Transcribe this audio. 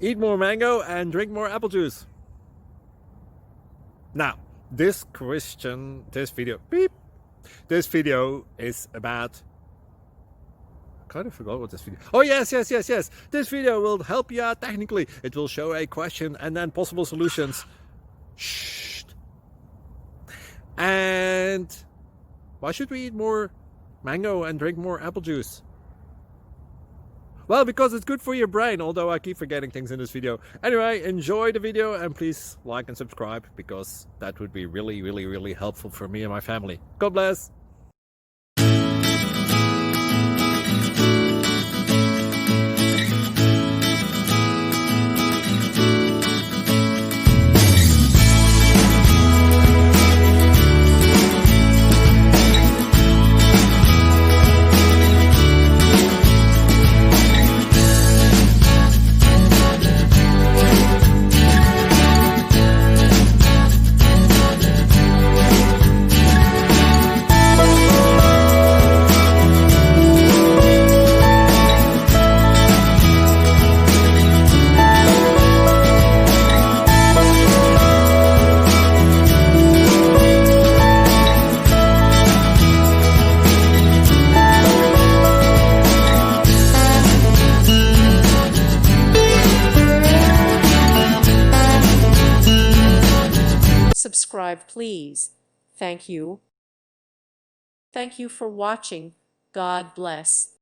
Eat more mango and drink more apple juice. Now, this video is about, I kind of forgot what this video. Oh, yes. This video will help you out technically. It will show a question and then possible solutions. Shh. And why should we eat more mango and drink more apple juice? Well, because it's good for your brain, although I keep forgetting things in this video. Anyway, enjoy the video and please like and subscribe, because that would be really helpful for me and my family. God bless! Subscribe, please. Thank you. Thank you for watching. God bless.